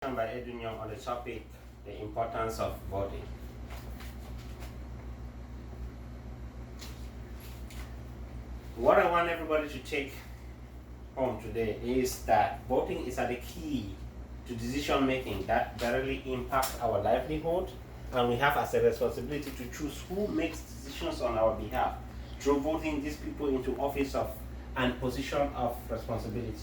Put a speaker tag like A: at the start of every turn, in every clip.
A: By Edwin on the topic, the importance of voting. What I want everybody to take home today is that voting is at the key to decision making that directly impacts our livelihood, and we have as a responsibility to choose who makes decisions on our behalf through voting these people into office of and position of responsibility.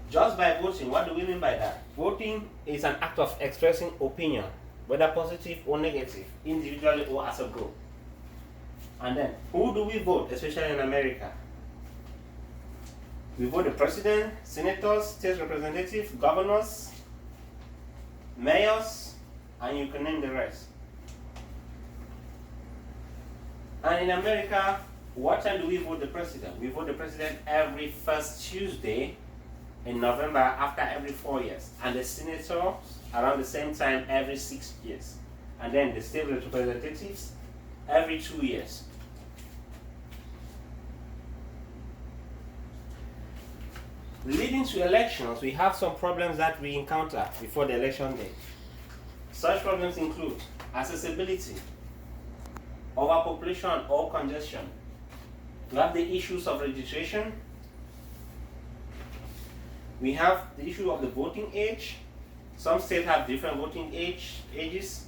A: Just by voting, what do we mean by that? Voting is an act of expressing opinion, whether positive or negative, individually or as a group. And then, who do we vote, especially in America? We vote the president, senators, state representatives, governors, mayors, and you can name the rest. And in America, what time do we vote the president? We vote the president every first Tuesday in November after every 4 years, and the senators around the same time every 6 years, and then the state representatives every 2 years. Leading to elections, we have some problems that we encounter before the election day. Such problems include accessibility, overpopulation or congestion. We have the issues of registration. We have the issue of the voting age. Some states have different voting ages.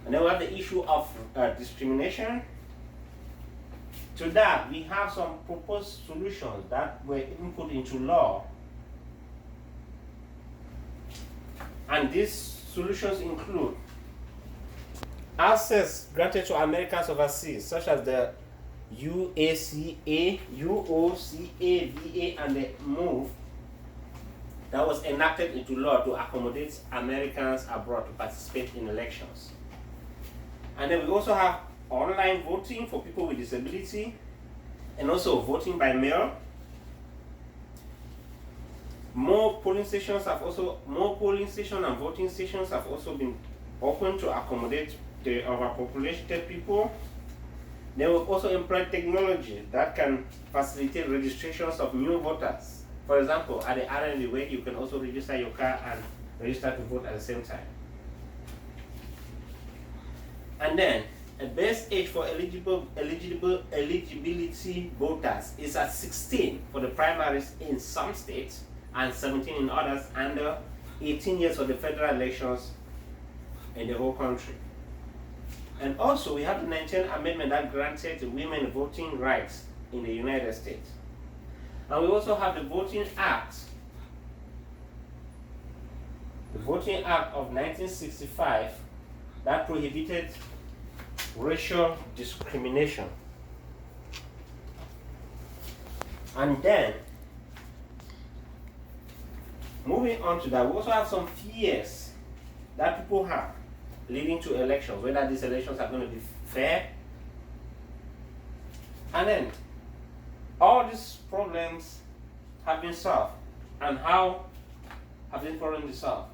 A: And then we have the issue of discrimination. To that, we have some proposed solutions that were input into law. And these solutions include access granted to Americans overseas, such as the UOCAVA, and the MOVE, that was enacted into law to accommodate Americans abroad to participate in elections. And then we also have online voting for people with disability, and also voting by mail. More polling stations and voting stations have also been opened to accommodate the overpopulated people. They will also employ technology that can facilitate registrations of new voters. For example, at the RND way, you can also register your car and register to vote at the same time. And then, a base age for eligibility voters is at 16 for the primaries in some states and 17 in others, and 18 years for the federal elections in the whole country. And also, we have the 19th Amendment that granted women voting rights in the United States. And we also have the Voting Act. The Voting Act of 1965 that prohibited racial discrimination. And then, moving on to that, we also have some fears that people have leading to elections, whether these elections are going to be fair. And then, all these problems have been solved. And how have these problems been solved?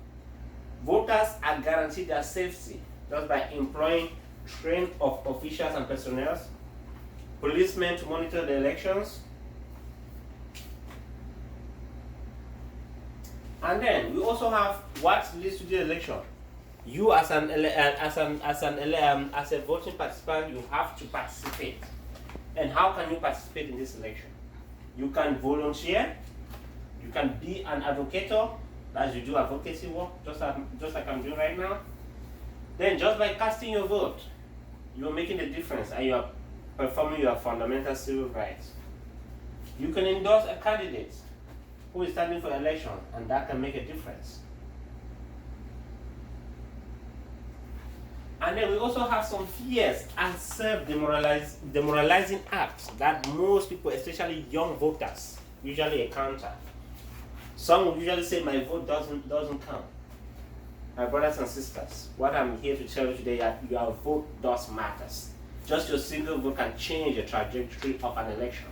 A: Voters are guaranteed their safety just by employing trained officials and personnel, policemen to monitor the elections. And then we also have what leads to the election. You as a voting participant, you have to participate. And how can you participate in this election? You can volunteer, you can be an advocator, as you do advocacy work, just like I'm doing right now. Then just by casting your vote, you're making a difference and you are performing your fundamental civil rights. You can endorse a candidate who is standing for election, and that can make a difference. And then we also have some fears and self-demoralizing acts that most people, especially young voters, usually encounter. Some will usually say, my vote doesn't count. My brothers and sisters, what I'm here to tell you today is that your vote does matter. Just your single vote can change the trajectory of an election.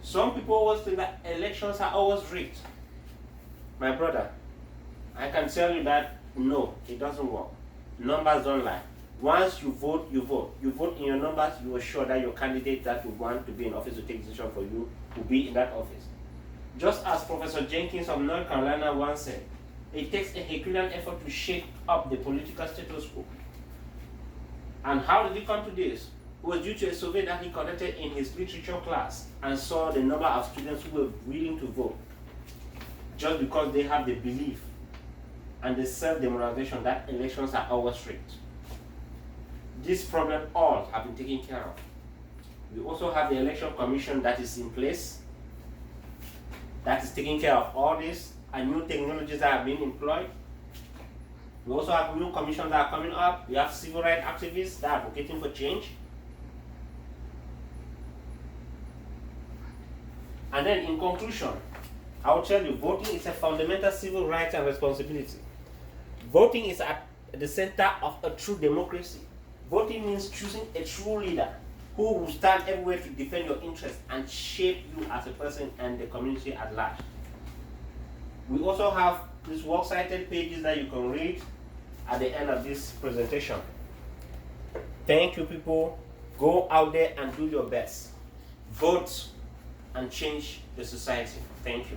A: Some people always think that elections are always rigged. My brother, I can tell you that no, it doesn't work. Numbers don't lie. Once you vote, you vote. You vote in your numbers, you are sure that your candidate that you want to be in office to take decision for you will be in that office. Just as Professor Jenkins of North Carolina once said, it takes a Herculean effort to shake up the political status quo. And how did he come to this? It was due to a survey that he conducted in his literature class and saw the number of students who were willing to vote just because they have the belief and the self-demonization that elections are always rigged. This problem all have been taken care of. We also have the election commission that is in place, that is taking care of all this, and new technologies that are being employed. We also have new commissions that are coming up. We have civil rights activists that are advocating for change. And then in conclusion, I will tell you, voting is a fundamental civil right and responsibility. Voting is at the center of a true democracy. Voting means choosing a true leader who will stand everywhere to defend your interests and shape you as a person and the community at large. We also have these works cited pages that you can read at the end of this presentation. Thank you, people. Go out there and do your best. Vote and change the society. Thank you.